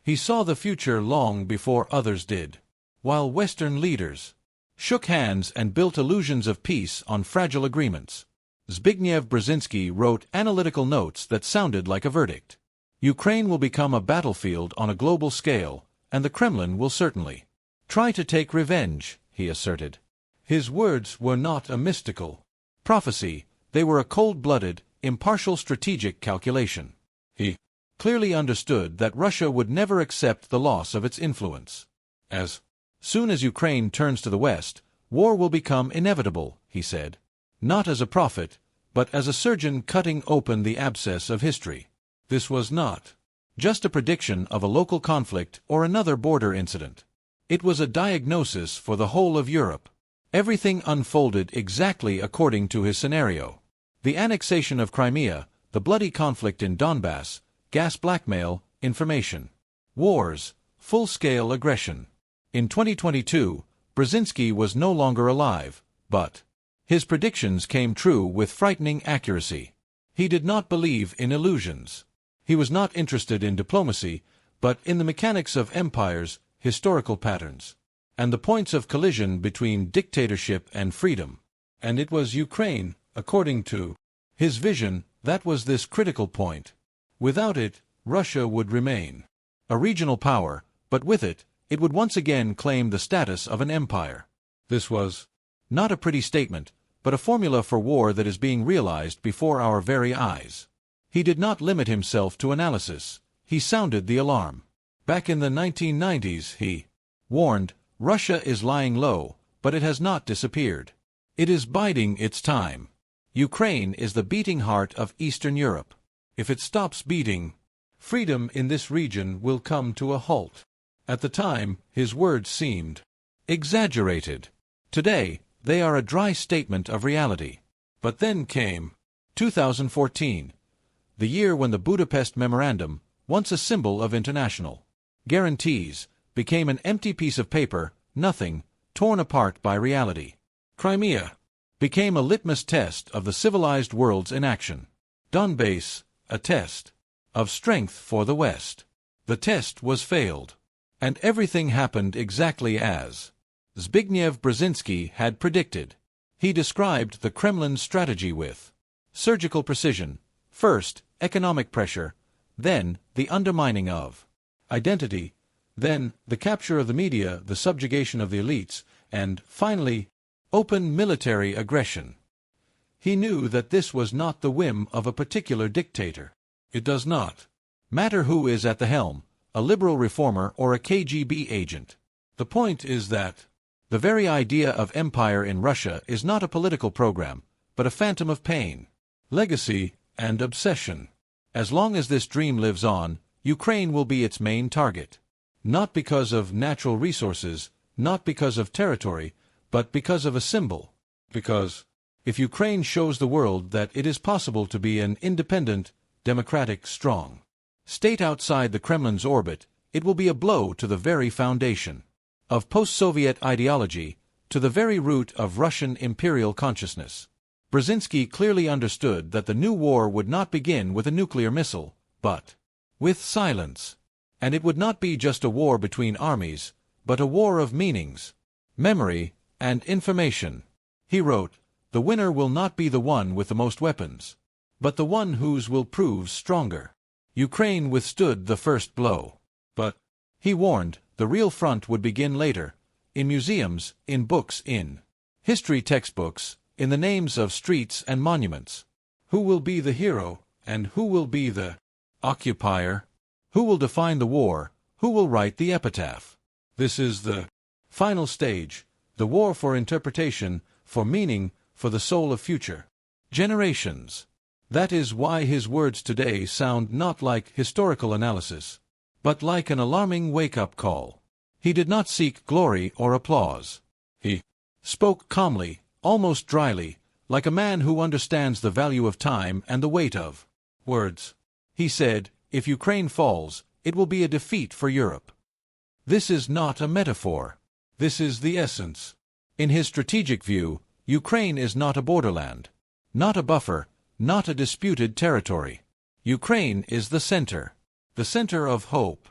He saw the future long before others did. While Western leaders shook hands and built illusions of peace on fragile agreements, Zbigniew Brzezinski wrote analytical notes that sounded like a verdict. Ukraine will become a battlefield on a global scale, and the Kremlin will certainly try to take revenge, he asserted. His words were not a mystical prophecy, they were a cold-blooded, impartial strategic calculation. He clearly understood that Russia would never accept the loss of its influence. As soon as Ukraine turns to the West, war will become inevitable, he said. Not as a prophet, but as a surgeon cutting open the abscess of history. This was not just a prediction of a local conflict or another border incident. It was a diagnosis for the whole of Europe. Everything unfolded exactly according to his scenario. The annexation of Crimea, the bloody conflict in Donbass, gas blackmail, information wars, full-scale aggression. In 2022, Brzezinski was no longer alive, but his predictions came true with frightening accuracy. He did not believe in illusions. He was not interested in diplomacy, but in the mechanics of empires, historical patterns, and the points of collision between dictatorship and freedom. And it was Ukraine, according to his vision, that was this critical point. Without it, Russia would remain a regional power, but with it, it would once again claim the status of an empire. This was not a pretty statement, but a formula for war that is being realized before our very eyes. He did not limit himself to analysis. He sounded the alarm. Back in the 1990s, he warned, Russia is lying low, but it has not disappeared. It is biding its time. Ukraine is the beating heart of Eastern Europe. If it stops beating, freedom in this region will come to a halt. At the time, his words seemed exaggerated. Today, they are a dry statement of reality. But then came 2014, the year when the Budapest Memorandum, once a symbol of international guarantees, became an empty piece of paper, nothing, torn apart by reality. Crimea became a litmus test of the civilized world's inaction. Donbass, a test of strength for the West. The test was failed. And everything happened exactly as Zbigniew Brzezinski had predicted. He described the Kremlin's strategy with surgical precision. First, economic pressure, then the undermining of identity, then the capture of the media, the subjugation of the elites, and, finally, open military aggression. He knew that this was not the whim of a particular dictator. It does not matter who is at the helm, a liberal reformer or a KGB agent. The point is that the very idea of empire in Russia is not a political program, but a phantom of pain, legacy, and obsession. As long as this dream lives on, Ukraine will be its main target. Not because of natural resources, not because of territory, but because of a symbol. Because if Ukraine shows the world that it is possible to be an independent, democratic, strong state outside the Kremlin's orbit, it will be a blow to the very foundation of post-Soviet ideology, to the very root of Russian imperial consciousness. Brzezinski clearly understood that the new war would not begin with a nuclear missile, but with silence. And it would not be just a war between armies, but a war of meanings, memory, and information. He wrote, "The winner will not be the one with the most weapons, but the one whose will proves stronger." Ukraine withstood the first blow. But, he warned, the real front would begin later, in museums, in books, in history textbooks, in the names of streets and monuments. Who will be the hero, and who will be the occupier? Who will define the war? Who will write the epitaph? This is the final stage, the war for interpretation, for meaning, for the soul of future generations. That is why his words today sound not like historical analysis, but like an alarming wake-up call. He did not seek glory or applause. He spoke calmly, almost dryly, like a man who understands the value of time and the weight of words. He said, if Ukraine falls, it will be a defeat for Europe. This is not a metaphor. This is the essence. In his strategic view, Ukraine is not a borderland, not a buffer, not a disputed territory. Ukraine is the center of hope.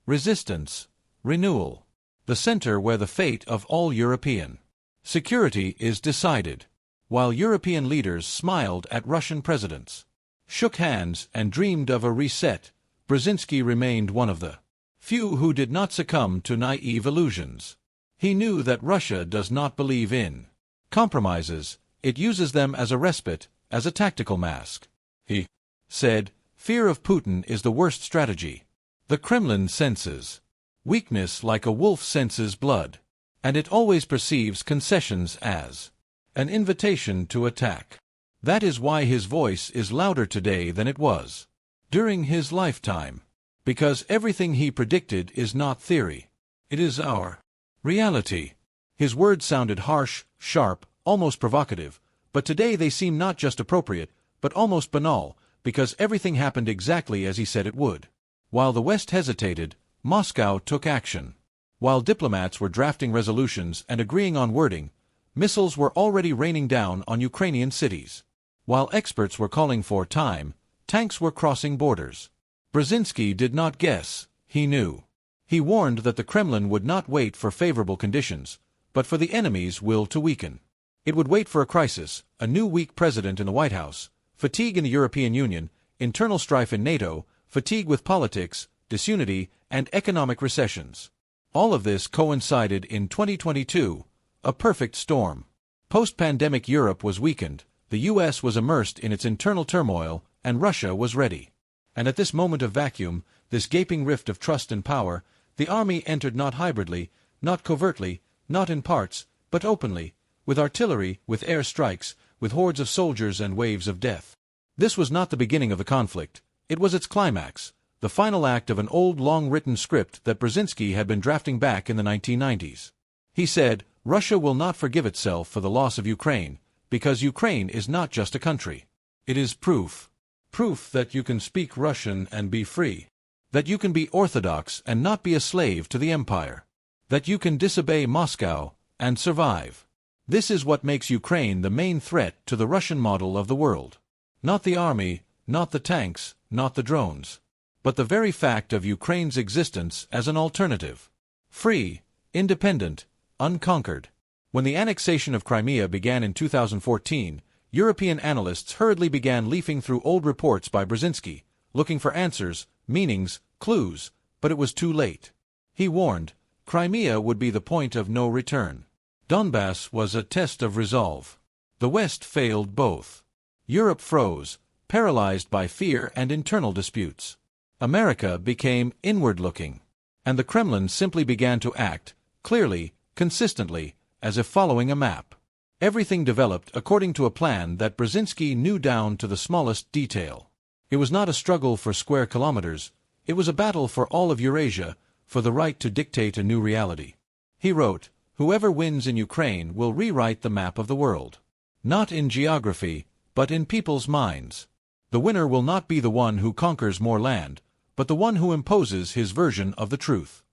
resistance, renewal. The center where the fate of all European security is decided. While European leaders smiled at Russian presidents, shook hands, and dreamed of a reset, Brzezinski remained one of the few who did not succumb to naive illusions. He knew that Russia does not believe in compromises, it uses them as a respite, as a tactical mask. He said, "Fear of Putin is the worst strategy. The Kremlin senses weakness like a wolf senses blood, and it always perceives concessions as an invitation to attack." That is why his voice is louder today than it was during his lifetime, because everything he predicted is not theory. It is our reality. His words sounded harsh, sharp, almost provocative, but today they seem not just appropriate, but almost banal, because everything happened exactly as he said it would. While the West hesitated, Moscow took action. While diplomats were drafting resolutions and agreeing on wording, missiles were already raining down on Ukrainian cities. While experts were calling for time, tanks were crossing borders. Brzezinski did not guess, he knew. He warned that the Kremlin would not wait for favorable conditions, but for the enemy's will to weaken. It would wait for a crisis, a new weak president in the White House, fatigue in the European Union, internal strife in NATO, fatigue with politics, disunity, and economic recessions. All of this coincided in 2022, a perfect storm. Post-pandemic Europe was weakened, the US was immersed in its internal turmoil, and Russia was ready. And at this moment of vacuum, this gaping rift of trust and power, the army entered not hybridly, not covertly, not in parts, but openly, with artillery, with air strikes, with hordes of soldiers and waves of death. This was not the beginning of the conflict, it was its climax, the final act of an old long-written script that Brzezinski had been drafting back in the 1990s. He said, "Russia will not forgive itself for the loss of Ukraine, because Ukraine is not just a country. It is proof. Proof that you can speak Russian and be free. That you can be Orthodox and not be a slave to the empire. That you can disobey Moscow and survive. This is what makes Ukraine the main threat to the Russian model of the world. Not the army, not the tanks, not the drones, but the very fact of Ukraine's existence as an alternative. Free, independent, unconquered." When the annexation of Crimea began in 2014, European analysts hurriedly began leafing through old reports by Brzezinski, looking for answers, meanings, clues, but it was too late. He warned, Crimea would be the point of no return. Donbass was a test of resolve. The West failed both. Europe froze, paralyzed by fear and internal disputes. America became inward-looking, and the Kremlin simply began to act, clearly, consistently, as if following a map. Everything developed according to a plan that Brzezinski knew down to the smallest detail. It was not a struggle for square kilometers, it was a battle for all of Eurasia, for the right to dictate a new reality. He wrote, "Whoever wins in Ukraine will rewrite the map of the world. Not in geography, but in people's minds. The winner will not be the one who conquers more land, but the one who imposes his version of the truth."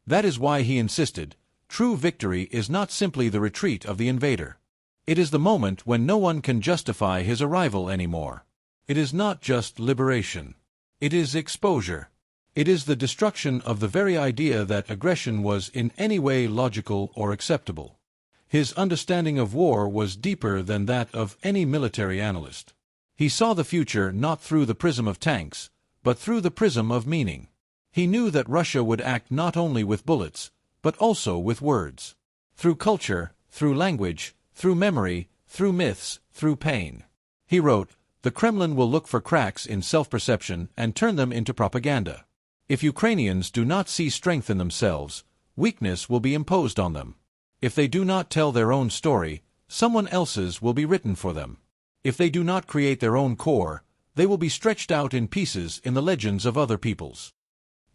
That is why he insisted, true victory is not simply the retreat of the invader. It is the moment when no one can justify his arrival anymore. It is not just liberation. It is exposure. It is the destruction of the very idea that aggression was in any way logical or acceptable. His understanding of war was deeper than that of any military analyst. He saw the future not through the prism of tanks, but through the prism of meaning. He knew that Russia would act not only with bullets, but also with words. Through culture, through language, through memory, through myths, through pain. He wrote, "The Kremlin will look for cracks in self-perception and turn them into propaganda. If Ukrainians do not see strength in themselves, weakness will be imposed on them. If they do not tell their own story, someone else's will be written for them. If they do not create their own core, they will be stretched out in pieces in the legends of other peoples."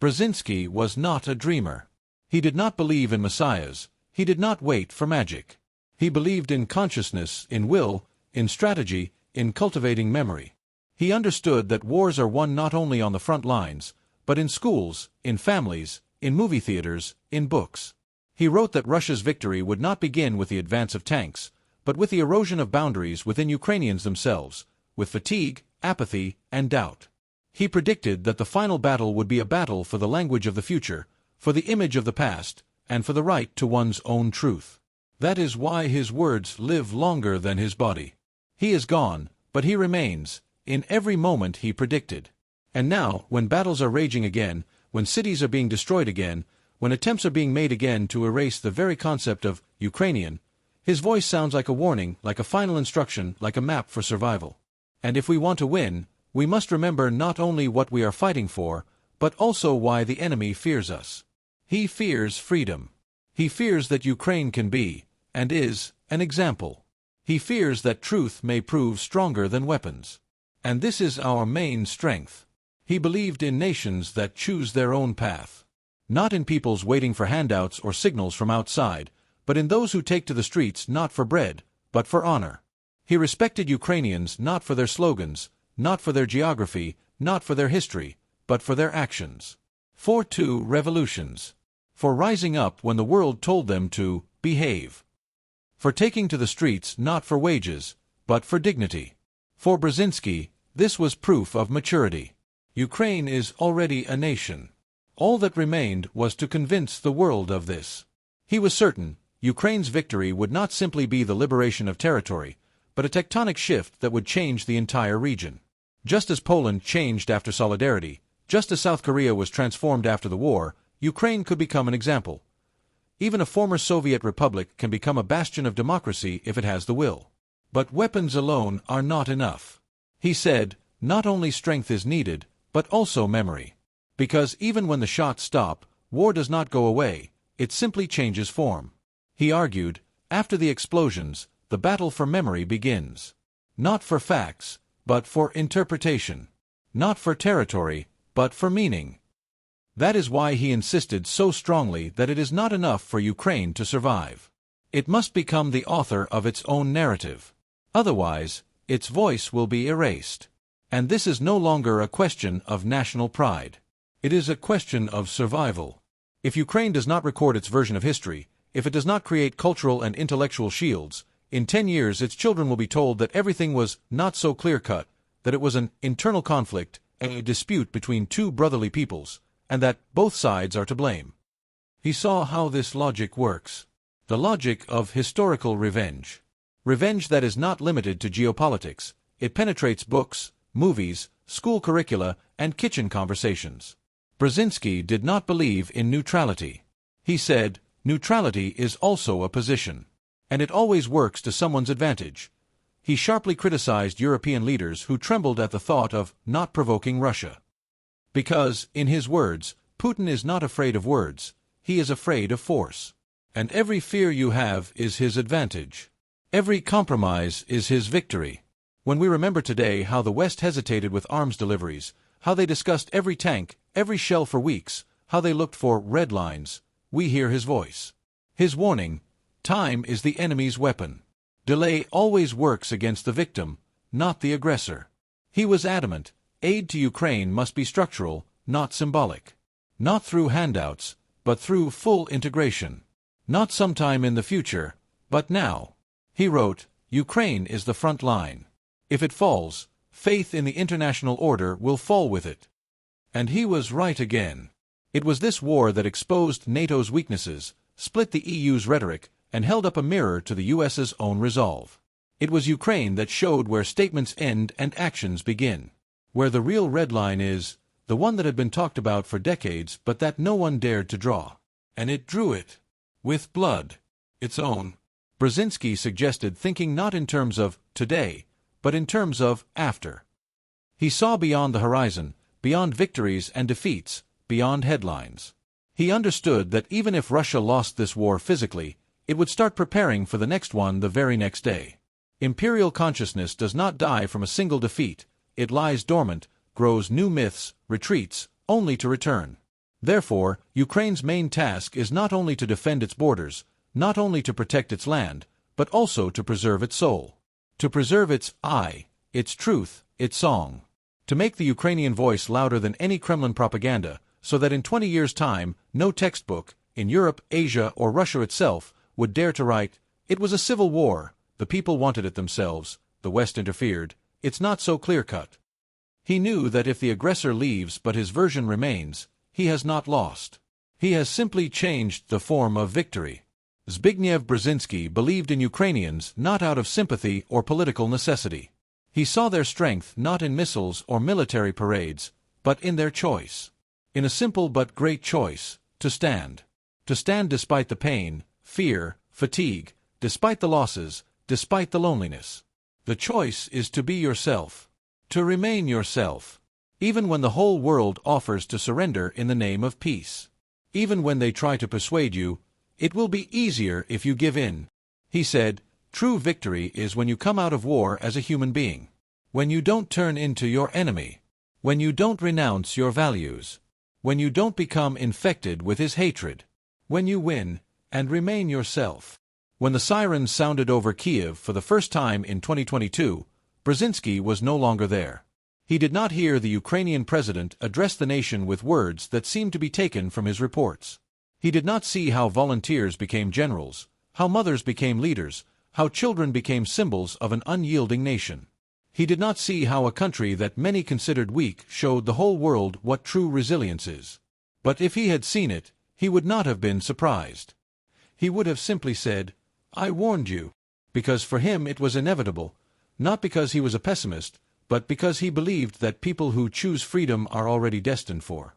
Brzezinski was not a dreamer. He did not believe in messiahs, he did not wait for magic. He believed in consciousness, in will, in strategy, in cultivating memory. He understood that wars are won not only on the front lines, but in schools, in families, in movie theaters, in books. He wrote that Russia's victory would not begin with the advance of tanks, but with the erosion of boundaries within Ukrainians themselves, with fatigue, apathy, and doubt. He predicted that the final battle would be a battle for the language of the future, for the image of the past, and for the right to one's own truth. That is why his words live longer than his body. He is gone, but he remains, in every moment he predicted. And now, when battles are raging again, when cities are being destroyed again, when attempts are being made again to erase the very concept of Ukrainian, his voice sounds like a warning, like a final instruction, like a map for survival. And if we want to win, we must remember not only what we are fighting for, but also why the enemy fears us. He fears freedom. He fears that Ukraine can be, and is, an example. He fears that truth may prove stronger than weapons. And this is our main strength. He believed in nations that choose their own path. Not in peoples waiting for handouts or signals from outside, but in those who take to the streets not for bread, but for honor. He respected Ukrainians not for their slogans, not for their geography, not for their history, but for their actions. For 2 revolutions. For rising up when the world told them to behave. For taking to the streets not for wages, but for dignity. For Brzezinski, this was proof of maturity. Ukraine is already a nation. All that remained was to convince the world of this. He was certain Ukraine's victory would not simply be the liberation of territory, but a tectonic shift that would change the entire region. Just as Poland changed after Solidarity, just as South Korea was transformed after the war, Ukraine could become an example. Even a former Soviet republic can become a bastion of democracy if it has the will. But weapons alone are not enough. He said, not only strength is needed, but also memory. Because even when the shots stop, war does not go away, it simply changes form. He argued, after the explosions, the battle for memory begins. Not for facts, but for interpretation. Not for territory, but for meaning. That is why he insisted so strongly that it is not enough for Ukraine to survive. It must become the author of its own narrative. Otherwise, its voice will be erased. And this is no longer a question of national pride. It is a question of survival. If Ukraine does not record its version of history, if it does not create cultural and intellectual shields, in 10 years its children will be told that everything was not so clear-cut, that it was an internal conflict, a dispute between 2 brotherly peoples, and that both sides are to blame. He saw how this logic works. The logic of historical revenge. Revenge that is not limited to geopolitics. It penetrates books, movies, school curricula, and kitchen conversations. Brzezinski did not believe in neutrality. He said, neutrality is also a position. And it always works to someone's advantage. He sharply criticized European leaders who trembled at the thought of not provoking Russia. Because, in his words, Putin is not afraid of words, he is afraid of force. And every fear you have is his advantage. Every compromise is his victory. When we remember today how the West hesitated with arms deliveries, how they discussed every tank, every shell for weeks, how they looked for red lines, we hear his voice. His warning, time is the enemy's weapon. Delay always works against the victim, not the aggressor. He was adamant, aid to Ukraine must be structural, not symbolic. Not through handouts, but through full integration. Not sometime in the future, but now. He wrote, Ukraine is the front line. If it falls, faith in the international order will fall with it. And he was right again. It was this war that exposed NATO's weaknesses, split the EU's rhetoric, and held up a mirror to the US's own resolve. It was Ukraine that showed where statements end and actions begin. Where the real red line is, the one that had been talked about for decades but that no one dared to draw. And it drew it. With blood. Its own. Brzezinski suggested thinking not in terms of today, but in terms of after. He saw beyond the horizon, beyond victories and defeats, beyond headlines. He understood that even if Russia lost this war physically, it would start preparing for the next one the very next day. Imperial consciousness does not die from a single defeat. It lies dormant, grows new myths, retreats, only to return. Therefore, Ukraine's main task is not only to defend its borders, not only to protect its land, but also to preserve its soul. To preserve its I, its truth, its song. To make the Ukrainian voice louder than any Kremlin propaganda, so that in 20 years' time, no textbook, in Europe, Asia, or Russia itself, would dare to write, "It was a civil war, the people wanted it themselves, the West interfered, it's not so clear-cut." He knew that if the aggressor leaves but his version remains, he has not lost. He has simply changed the form of victory. Zbigniew Brzezinski believed in Ukrainians not out of sympathy or political necessity. He saw their strength not in missiles or military parades, but in their choice. In a simple but great choice, to stand. To stand despite the pain, fear, fatigue, despite the losses, despite the loneliness. The choice is to be yourself. To remain yourself. Even when the whole world offers to surrender in the name of peace. Even when they try to persuade you, it will be easier if you give in. He said, true victory is when you come out of war as a human being. When you don't turn into your enemy. When you don't renounce your values. When you don't become infected with his hatred. When you win, and remain yourself. When the sirens sounded over Kiev for the first time in 2022, Brzezinski was no longer there. He did not hear the Ukrainian president address the nation with words that seemed to be taken from his reports. He did not see how volunteers became generals, how mothers became leaders, how children became symbols of an unyielding nation. He did not see how a country that many considered weak showed the whole world what true resilience is. But if he had seen it, he would not have been surprised. He would have simply said, I warned you. Because for him it was inevitable, not because he was a pessimist, but because he believed that people who choose freedom are already destined for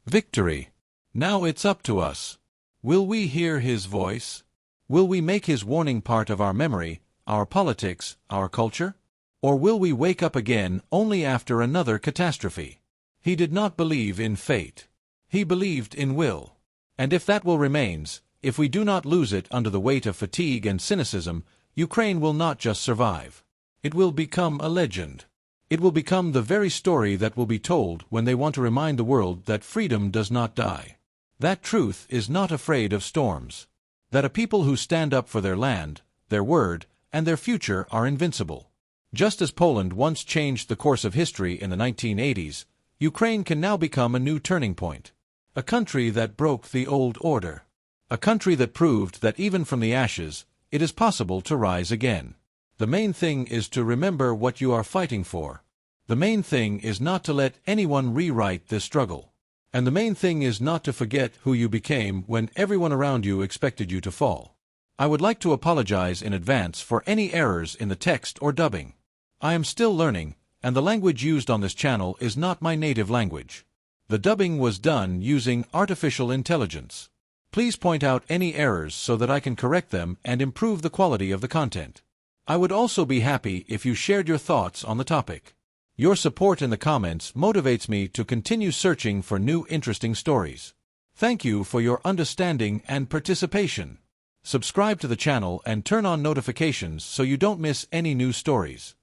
victory. Now it's up to us. Will we hear his voice? Will we make his warning part of our memory, our politics, our culture? Or will we wake up again only after another catastrophe? He did not believe in fate. He believed in will. And if that will remains, if we do not lose it under the weight of fatigue and cynicism, Ukraine will not just survive. It will become a legend. It will become the very story that will be told when they want to remind the world that freedom does not die. That truth is not afraid of storms. That a people who stand up for their land, their word, and their future are invincible. Just as Poland once changed the course of history in the 1980s, Ukraine can now become a new turning point. A country that broke the old order. A country that proved that even from the ashes, it is possible to rise again. The main thing is to remember what you are fighting for. The main thing is not to let anyone rewrite this struggle. And the main thing is not to forget who you became when everyone around you expected you to fall. I would like to apologize in advance for any errors in the text or dubbing. I am still learning, and the language used on this channel is not my native language. The dubbing was done using artificial intelligence. Please point out any errors so that I can correct them and improve the quality of the content. I would also be happy if you shared your thoughts on the topic. Your support in the comments motivates me to continue searching for new interesting stories. Thank you for your understanding and participation. Subscribe to the channel and turn on notifications so you don't miss any new stories.